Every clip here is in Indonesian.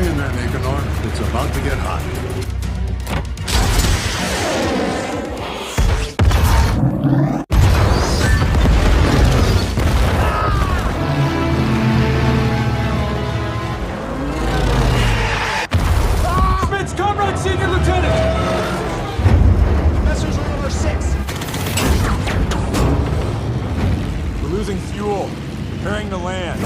Hang in there, Nicanor. It's about to get hot. Spitz, comrade, senior lieutenant! Messers on number 6. We're losing fuel. Preparing to land.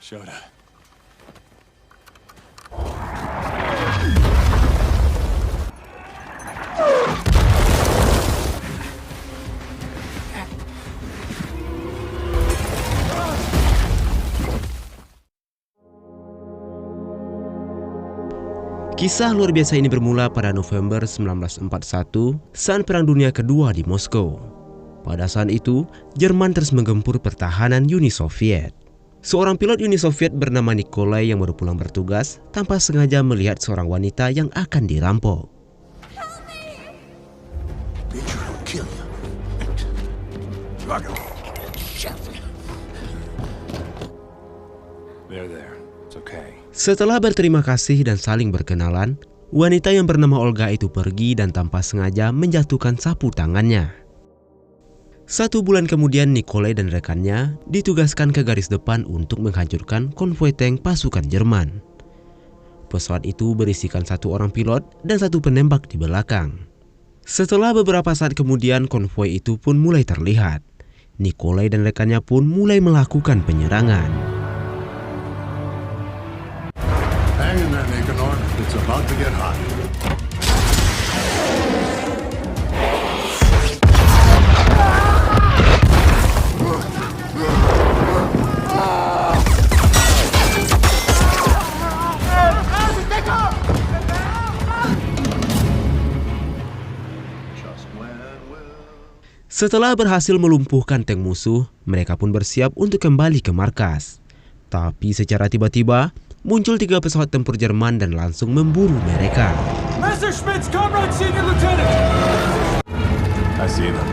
Shota. Kisah luar biasa ini bermula pada November 1941 saat Perang Dunia Kedua di Moskow. Pada saat itu, Jerman terus menggempur pertahanan Uni Soviet. Seorang pilot Uni Soviet bernama Nikolai yang baru pulang bertugas tanpa sengaja melihat seorang wanita yang akan dirampok. There. It's okay. Setelah berterima kasih dan saling berkenalan, wanita yang bernama Olga itu pergi dan tanpa sengaja menjatuhkan sapu tangannya. 1 bulan kemudian Nikolai dan rekannya ditugaskan ke garis depan untuk menghancurkan konvoi tank pasukan Jerman. Pesawat itu berisikan 1 orang pilot dan 1 penembak di belakang. Setelah beberapa saat kemudian konvoi itu pun mulai terlihat. Nikolai dan rekannya pun mulai melakukan penyerangan. Hang in there, Nicanor. It's about to get hot. Setelah berhasil melumpuhkan tank musuh, mereka pun bersiap untuk kembali ke markas. Tapi secara tiba-tiba, muncul 3 pesawat tempur Jerman dan langsung memburu mereka. Messerschmitt's comrade, senior lieutenant! I see them.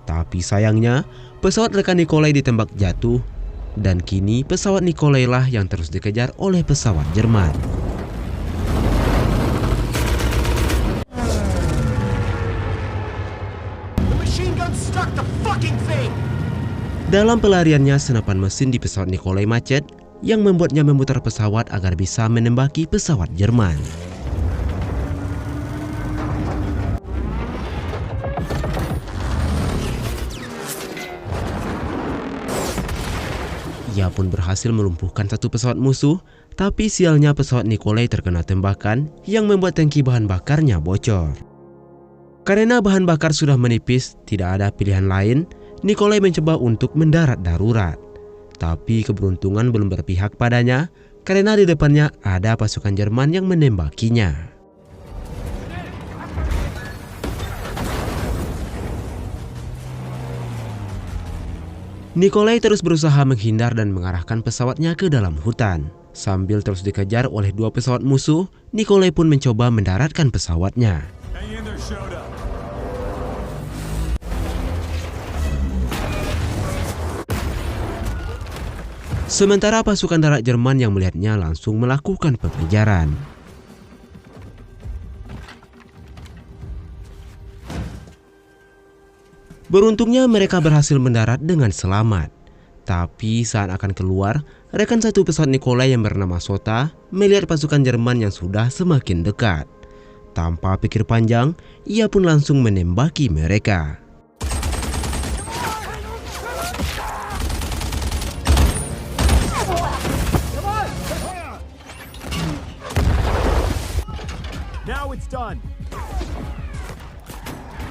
Tapi sayangnya, pesawat rekan Nikolai ditembak jatuh, dan kini pesawat Nikolai lah yang terus dikejar oleh pesawat Jerman. Dalam pelariannya, senapan mesin di pesawat Nikolai macet yang membuatnya memutar pesawat agar bisa menembaki pesawat Jerman. Ia pun berhasil melumpuhkan 1 pesawat musuh, tapi sialnya pesawat Nikolai terkena tembakan yang membuat tangki bahan bakarnya bocor. Karena bahan bakar sudah menipis, tidak ada pilihan lain, Nikolai mencoba untuk mendarat darurat. Tapi keberuntungan belum berpihak padanya, karena di depannya ada pasukan Jerman yang menembakinya. Nikolai terus berusaha menghindar dan mengarahkan pesawatnya ke dalam hutan. Sambil terus dikejar oleh 2 pesawat musuh, Nikolai pun mencoba mendaratkan pesawatnya. Hang in there, Shota. Sementara pasukan darat Jerman yang melihatnya langsung melakukan pengejaran. Beruntungnya mereka berhasil mendarat dengan selamat. Tapi saat akan keluar, rekan 1 pesawat Nikolai yang bernama Shota melihat pasukan Jerman yang sudah semakin dekat. Tanpa pikir panjang, ia pun langsung menembaki mereka.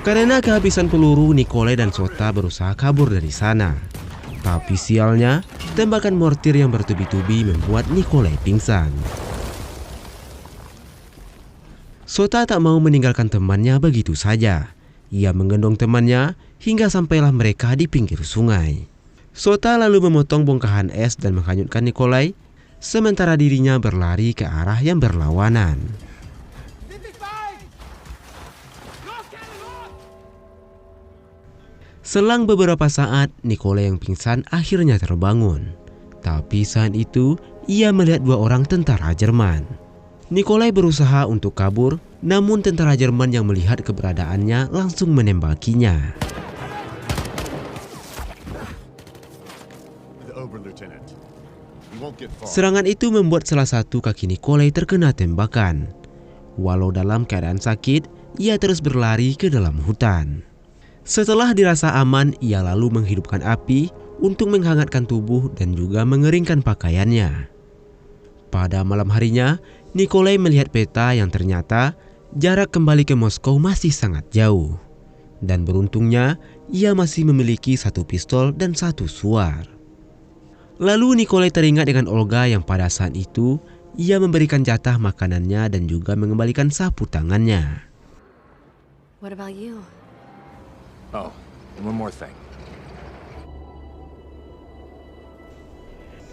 Karena kehabisan peluru, Nikolai dan Shota berusaha kabur dari sana. Tapi sialnya, tembakan mortir yang bertubi-tubi membuat Nikolai pingsan. Sota tak mau meninggalkan temannya begitu saja. Ia menggendong temannya hingga sampailah mereka di pinggir sungai. Sota lalu memotong bongkahan es dan menghanyutkan Nikolai, sementara dirinya berlari ke arah yang berlawanan. Selang beberapa saat, Nikolai yang pingsan akhirnya terbangun. Tapi saat itu, ia melihat dua orang tentara Jerman. Nikolai berusaha untuk kabur, namun tentara Jerman yang melihat keberadaannya langsung menembakinya. Serangan itu membuat salah satu kaki Nikolai terkena tembakan. Walau dalam keadaan sakit, ia terus berlari ke dalam hutan. Setelah dirasa aman, ia lalu menghidupkan api untuk menghangatkan tubuh dan juga mengeringkan pakaiannya. Pada malam harinya, Nikolai melihat peta yang ternyata jarak kembali ke Moskow masih sangat jauh. Dan beruntungnya, ia masih memiliki satu pistol dan satu suar. Lalu Nikolai teringat dengan Olga yang pada saat itu ia memberikan jatah makanannya dan juga mengembalikan sapu tangannya. What about you? Oh, and one more thing.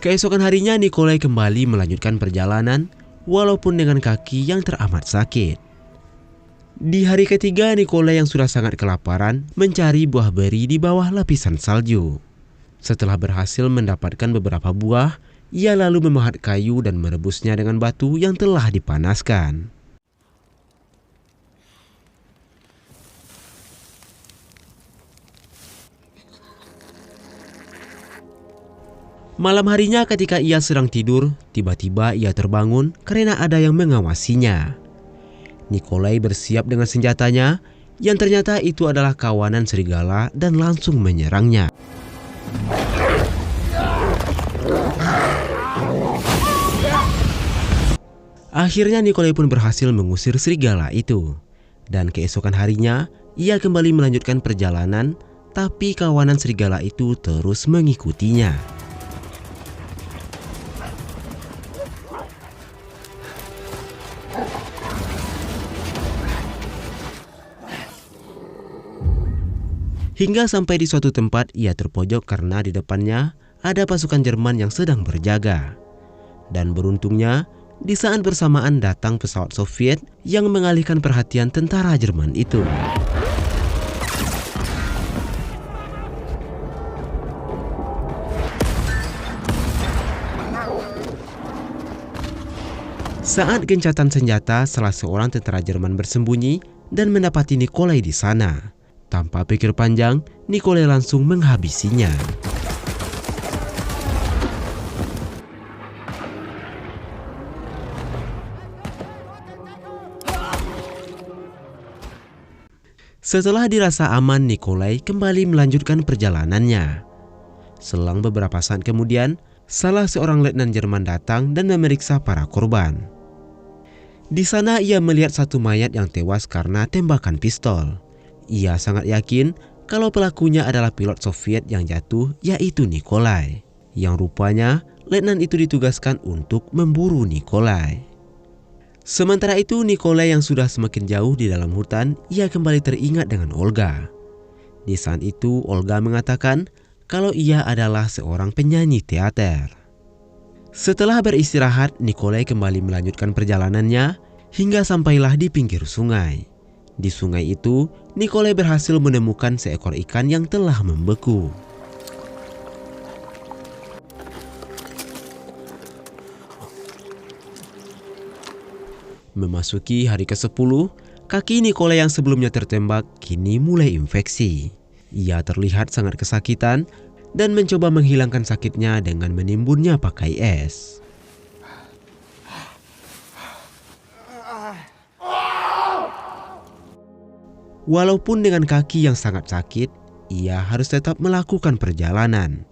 Keesokan harinya Nikolai kembali melanjutkan perjalanan walaupun dengan kaki yang teramat sakit. Di hari ketiga, Nikolai yang sudah sangat kelaparan mencari buah beri di bawah lapisan salju. Setelah berhasil mendapatkan beberapa buah, ia lalu memahat kayu dan merebusnya dengan batu yang telah dipanaskan. Malam harinya ketika ia sedang tidur, tiba-tiba ia terbangun karena ada yang mengawasinya. Nikolai bersiap dengan senjatanya yang ternyata itu adalah kawanan serigala dan langsung menyerangnya. Akhirnya Nikolai pun berhasil mengusir serigala itu. Dan keesokan harinya, ia kembali melanjutkan perjalanan, tapi kawanan serigala itu terus mengikutinya. Hingga sampai di suatu tempat ia terpojok karena di depannya ada pasukan Jerman yang sedang berjaga. Dan beruntungnya, di saat bersamaan datang pesawat Soviet yang mengalihkan perhatian tentara Jerman itu. Saat gencatan senjata, salah seorang tentara Jerman bersembunyi dan mendapati Nikolai di sana. Tanpa pikir panjang, Nikolai langsung menghabisinya. Setelah dirasa aman, Nikolai kembali melanjutkan perjalanannya. Selang beberapa saat kemudian, salah seorang letnan Jerman datang dan memeriksa para korban. Di sana ia melihat satu mayat yang tewas karena tembakan pistol. Ia sangat yakin kalau pelakunya adalah pilot Soviet yang jatuh, yaitu Nikolai. Yang rupanya letnan itu ditugaskan untuk memburu Nikolai. Sementara itu Nikolai yang sudah semakin jauh di dalam hutan, ia kembali teringat dengan Olga. Di saat itu Olga mengatakan kalau ia adalah seorang penyanyi teater. Setelah beristirahat, Nikolai kembali melanjutkan perjalanannya hingga sampailah di pinggir sungai. Di sungai itu, Nikolai berhasil menemukan seekor ikan yang telah membeku. Memasuki hari ke-10, kaki Nikolai yang sebelumnya tertembak kini mulai infeksi. Ia terlihat sangat kesakitan dan mencoba menghilangkan sakitnya dengan menimbunnya pakai es. Walaupun dengan kaki yang sangat sakit, ia harus tetap melakukan perjalanan.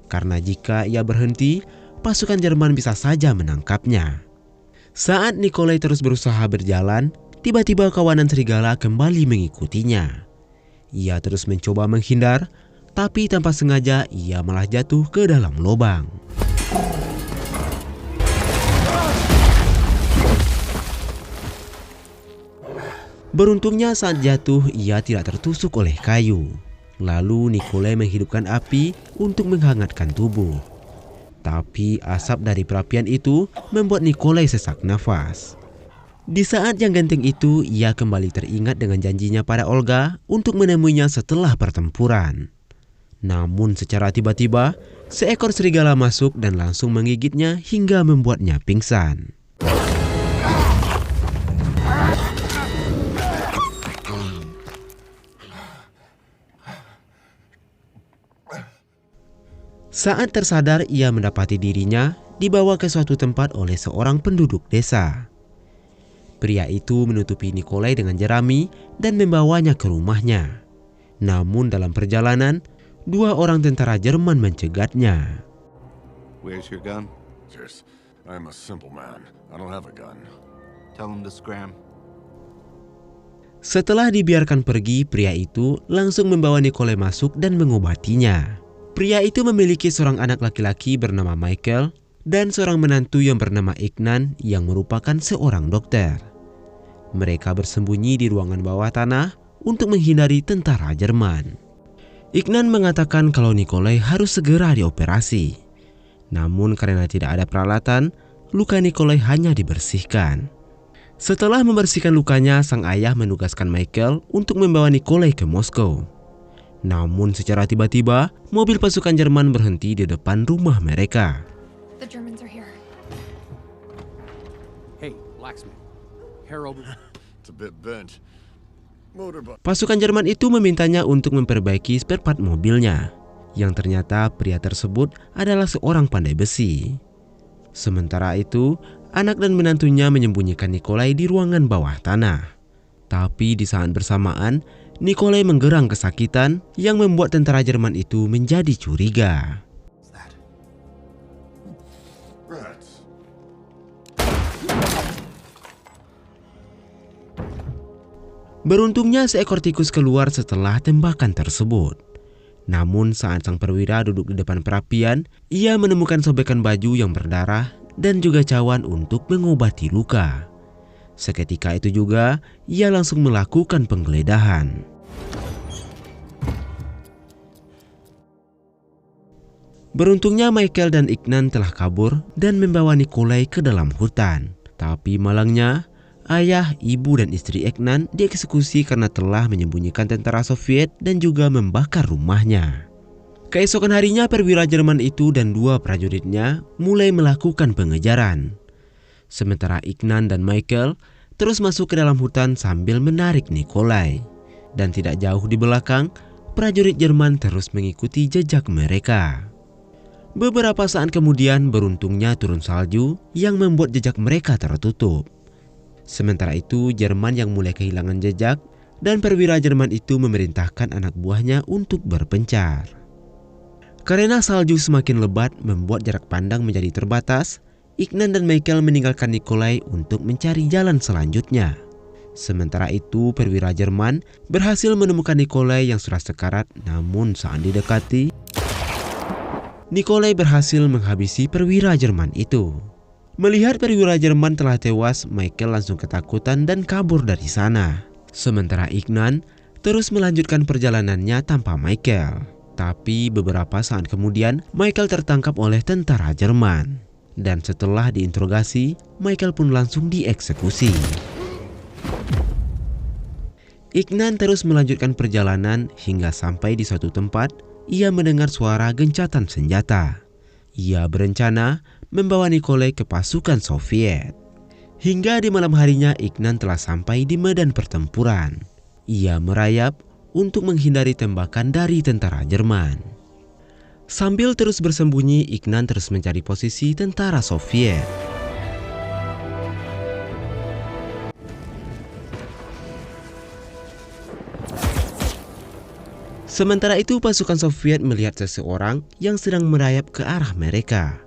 Karena jika ia berhenti, pasukan Jerman bisa saja menangkapnya. Saat Nikolai terus berusaha berjalan, tiba-tiba kawanan serigala kembali mengikutinya. Ia terus mencoba menghindar, tapi tanpa sengaja ia malah jatuh ke dalam lubang. Beruntungnya saat jatuh ia tidak tertusuk oleh kayu. Lalu Nikolai menghidupkan api untuk menghangatkan tubuh. Tapi asap dari perapian itu membuat Nikolai sesak nafas. Di saat yang genting itu, ia kembali teringat dengan janjinya pada Olga untuk menemuinya setelah pertempuran. Namun secara tiba-tiba, seekor serigala masuk dan langsung menggigitnya hingga membuatnya pingsan. Saat tersadar, ia mendapati dirinya dibawa ke suatu tempat oleh seorang penduduk desa. Pria itu menutupi Nikolai dengan jerami dan membawanya ke rumahnya. Namun dalam perjalanan, 2 orang tentara Jerman mencegatnya. Where's your gun? Cheers. I'm a simple man. I don't have a gun. Tell him to scram. Setelah dibiarkan pergi, pria itu langsung membawa Nikolai masuk dan mengobatinya. Pria itu memiliki seorang anak laki-laki bernama Michael dan seorang menantu yang bernama Ignan yang merupakan seorang dokter. Mereka bersembunyi di ruangan bawah tanah untuk menghindari tentara Jerman. Ignan mengatakan kalau Nikolai harus segera dioperasi. Namun karena tidak ada peralatan, luka Nikolai hanya dibersihkan. Setelah membersihkan lukanya, sang ayah menugaskan Michael untuk membawa Nikolai ke Moskow. Namun secara tiba-tiba, mobil pasukan Jerman berhenti di depan rumah mereka. The Germans are here. Hey, blacksmith. Hair over. It's a bit bent. Motorbike. Pasukan Jerman itu memintanya untuk memperbaiki spare part mobilnya, yang ternyata pria tersebut adalah seorang pandai besi. Sementara itu, anak dan menantunya menyembunyikan Nikolai di ruangan bawah tanah. Tapi di saat bersamaan, Nikolai menggerang kesakitan yang membuat tentara Jerman itu menjadi curiga. Rats. Beruntungnya seekor tikus keluar setelah tembakan tersebut. Namun saat sang perwira duduk di depan perapian, ia menemukan sobekan baju yang berdarah dan juga cawan untuk mengobati luka. Seketika itu juga, ia langsung melakukan penggeledahan. Beruntungnya Michael dan Ignan telah kabur dan membawa Nikolai ke dalam hutan. Tapi malangnya, ayah, ibu, dan istri Ignan dieksekusi karena telah menyembunyikan tentara Soviet dan juga membakar rumahnya. Keesokan harinya, perwira Jerman itu dan 2 prajuritnya mulai melakukan pengejaran. Sementara Ignan dan Michael terus masuk ke dalam hutan sambil menarik Nikolai. Dan tidak jauh di belakang, prajurit Jerman terus mengikuti jejak mereka. Beberapa saat kemudian, beruntungnya turun salju yang membuat jejak mereka tertutup. Sementara itu, Jerman yang mulai kehilangan jejak dan perwira Jerman itu memerintahkan anak buahnya untuk berpencar. Karena salju semakin lebat membuat jarak pandang menjadi terbatas, Ignan dan Michael meninggalkan Nikolai untuk mencari jalan selanjutnya. Sementara itu, perwira Jerman berhasil menemukan Nikolai yang sudah sekarat, namun saat didekati, Nikolai berhasil menghabisi perwira Jerman itu. Melihat perwira Jerman telah tewas, Michael langsung ketakutan dan kabur dari sana. Sementara Ignan terus melanjutkan perjalanannya tanpa Michael. Tapi beberapa saat kemudian, Michael tertangkap oleh tentara Jerman. Dan setelah diinterogasi, Michael pun langsung dieksekusi. Ignan terus melanjutkan perjalanan hingga sampai di suatu tempat, ia mendengar suara gencatan senjata. Ia berencana membawa Nikolai ke pasukan Soviet. Hingga di malam harinya, Ignan telah sampai di medan pertempuran. Ia merayap untuk menghindari tembakan dari tentara Jerman. Sambil terus bersembunyi, Ignan terus mencari posisi tentara Soviet. Sementara itu, pasukan Soviet melihat seseorang yang sedang merayap ke arah mereka.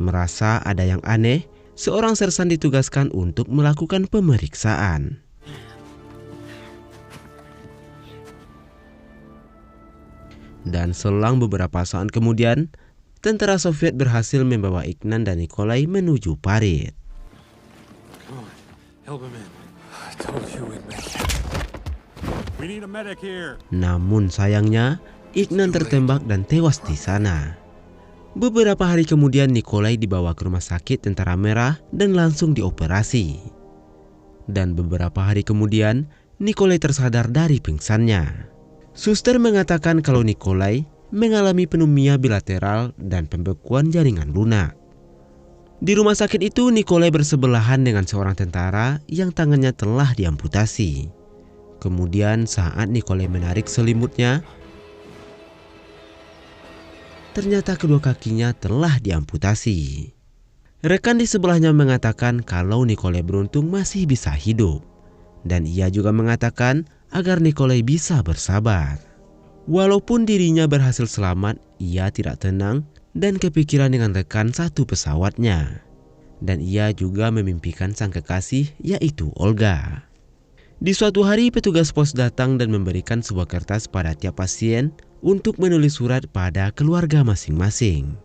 Merasa ada yang aneh, seorang sersan ditugaskan untuk melakukan pemeriksaan. Dan selang beberapa saat kemudian, tentara Soviet berhasil membawa Ignan dan Nikolai menuju parit. Come on, help him in. I told you we'd make it. We need a medic here. Namun sayangnya, Ignan tertembak dan tewas di sana. Beberapa hari kemudian Nikolai dibawa ke rumah sakit Tentara Merah dan langsung dioperasi. Dan beberapa hari kemudian, Nikolai tersadar dari pingsannya. Suster mengatakan kalau Nikolai mengalami pneumonia bilateral dan pembekuan jaringan lunak. Di rumah sakit itu, Nikolai bersebelahan dengan seorang tentara yang tangannya telah diamputasi. Kemudian saat Nikolai menarik selimutnya, ternyata kedua kakinya telah diamputasi. Rekan di sebelahnya mengatakan kalau Nikolai beruntung masih bisa hidup. Dan ia juga mengatakan agar Nikolai bisa bersabar. Walaupun dirinya berhasil selamat, ia tidak tenang dan kepikiran dengan rekan satu pesawatnya. Dan ia juga memimpikan sang kekasih, yaitu Olga. Di suatu hari petugas pos datang dan memberikan sebuah kertas pada tiap pasien untuk menulis surat pada keluarga masing-masing.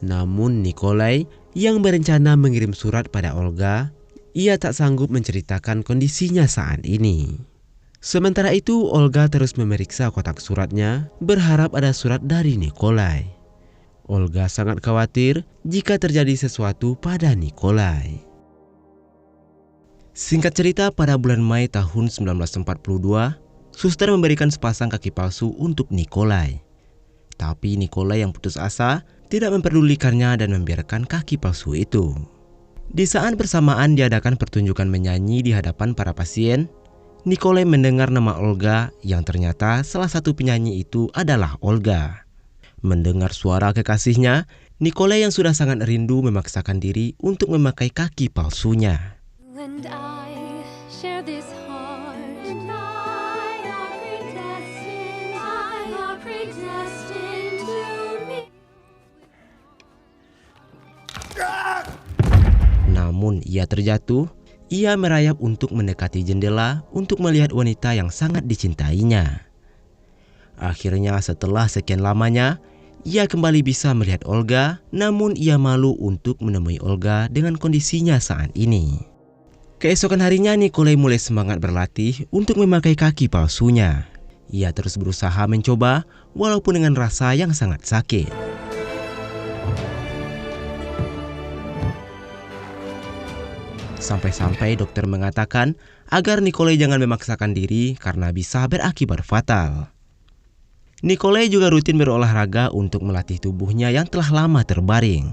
Namun Nikolai yang berencana mengirim surat pada Olga, ia tak sanggup menceritakan kondisinya saat ini. Sementara itu Olga terus memeriksa kotak suratnya, berharap ada surat dari Nikolai. Olga sangat khawatir jika terjadi sesuatu pada Nikolai. Singkat cerita, pada bulan Mei tahun 1942, suster memberikan sepasang kaki palsu untuk Nikolai. Tapi Nikolai yang putus asa tidak memperdulikannya dan membiarkan kaki palsu itu. Di saat bersamaan diadakan pertunjukan menyanyi di hadapan para pasien, Nikolai mendengar nama Olga yang ternyata salah satu penyanyi itu adalah Olga. Mendengar suara kekasihnya, Nikolai yang sudah sangat rindu memaksakan diri untuk memakai kaki palsunya. And I share this heart. And I are predestined to meet. Namun ia terjatuh. Ia merayap untuk mendekati jendela untuk melihat wanita yang sangat dicintainya. Akhirnya setelah sekian lamanya, ia kembali bisa melihat Olga, namun ia malu untuk menemui Olga dengan kondisinya saat ini. Keesokan harinya Nikolai mulai semangat berlatih untuk memakai kaki palsunya. Ia terus berusaha mencoba walaupun dengan rasa yang sangat sakit. Sampai-sampai dokter mengatakan agar Nikolai jangan memaksakan diri karena bisa berakibat fatal. Nikolai juga rutin berolahraga untuk melatih tubuhnya yang telah lama terbaring.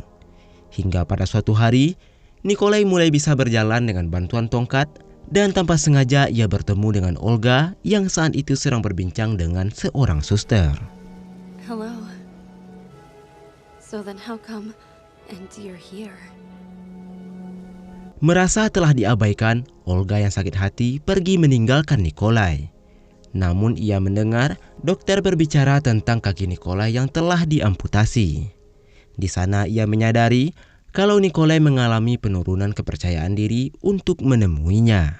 Hingga pada suatu hari, Nikolai mulai bisa berjalan dengan bantuan tongkat dan tanpa sengaja ia bertemu dengan Olga yang saat itu sedang berbincang dengan seorang suster. Hello. So then how come and you're here? Merasa telah diabaikan, Olga yang sakit hati pergi meninggalkan Nikolai. Namun ia mendengar dokter berbicara tentang kaki Nikolai yang telah diamputasi. Di sana ia menyadari kalau Nikolai mengalami penurunan kepercayaan diri untuk menemuinya.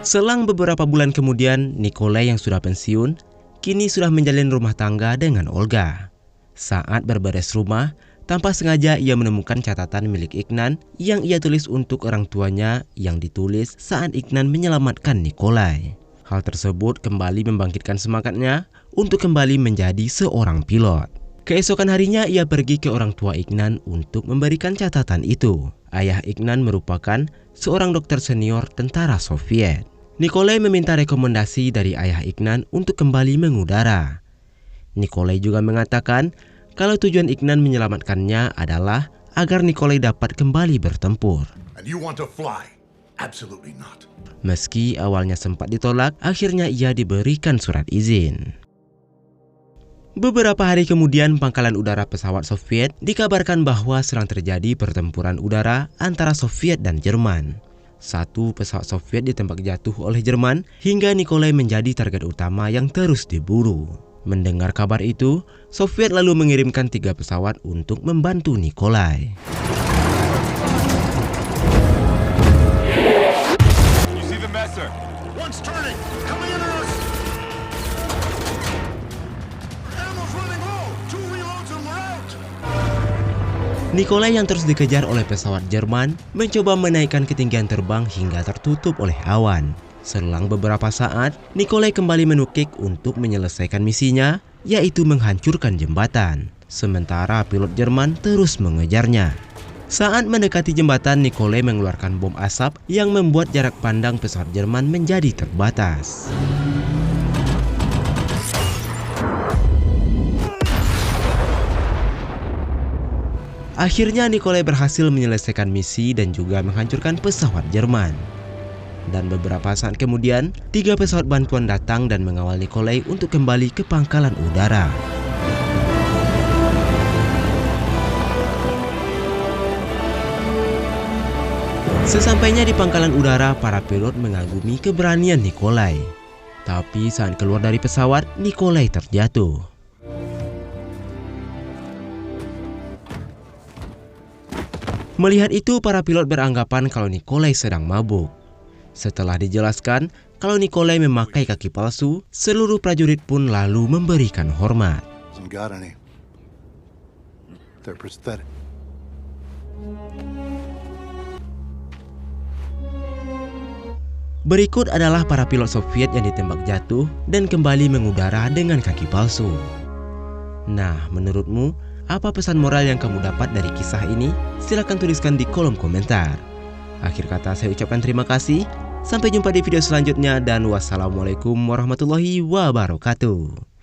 Selang beberapa bulan kemudian, Nikolai yang sudah pensiun, kini sudah menjalin rumah tangga dengan Olga. Saat berberes rumah, tanpa sengaja ia menemukan catatan milik Ignan yang ia tulis untuk orang tuanya yang ditulis saat Ignan menyelamatkan Nikolai. Hal tersebut kembali membangkitkan semangatnya untuk kembali menjadi seorang pilot. Keesokan harinya ia pergi ke orang tua Ignan untuk memberikan catatan itu. Ayah Ignan merupakan seorang dokter senior tentara Soviet. Nikolai meminta rekomendasi dari ayah Ignan untuk kembali mengudara. Nikolai juga mengatakan kalau tujuan Ignan menyelamatkannya adalah agar Nikolai dapat kembali bertempur. And you want to fly? Absolutely not. Meski awalnya sempat ditolak, akhirnya ia diberikan surat izin. Beberapa hari kemudian, pangkalan udara pesawat Soviet dikabarkan bahwa sedang terjadi pertempuran udara antara Soviet dan Jerman. Satu pesawat Soviet ditembak jatuh oleh Jerman hingga Nikolai menjadi target utama yang terus diburu. Mendengar kabar itu, Soviet lalu mengirimkan 3 pesawat untuk membantu Nikolai. You see the messer? One's turning. Coming in on us. Ammo's running low. 2 reloads and we're out. Nikolai yang terus dikejar oleh pesawat Jerman mencoba menaikkan ketinggian terbang hingga tertutup oleh awan. Selang beberapa saat, Nikolai kembali menukik untuk menyelesaikan misinya, yaitu menghancurkan jembatan. Sementara pilot Jerman terus mengejarnya. Saat mendekati jembatan, Nikolai mengeluarkan bom asap yang membuat jarak pandang pesawat Jerman menjadi terbatas. Akhirnya Nikolai berhasil menyelesaikan misi dan juga menghancurkan pesawat Jerman. Dan beberapa saat kemudian, 3 pesawat bantuan datang dan mengawal Nikolai untuk kembali ke pangkalan udara. Sesampainya di pangkalan udara, para pilot mengagumi keberanian Nikolai. Tapi saat keluar dari pesawat, Nikolai terjatuh. Melihat itu, para pilot beranggapan kalau Nikolai sedang mabuk. Setelah dijelaskan kalau Nikolai memakai kaki palsu, seluruh prajurit pun lalu memberikan hormat. Hasn't got any. They're prosthetic. Berikut adalah para pilot Soviet yang ditembak jatuh dan kembali mengudara dengan kaki palsu. Nah, menurutmu, apa pesan moral yang kamu dapat dari kisah ini? Silahkan tuliskan di kolom komentar. Akhir kata saya ucapkan terima kasih. Sampai jumpa di video selanjutnya dan wassalamualaikum warahmatullahi wabarakatuh.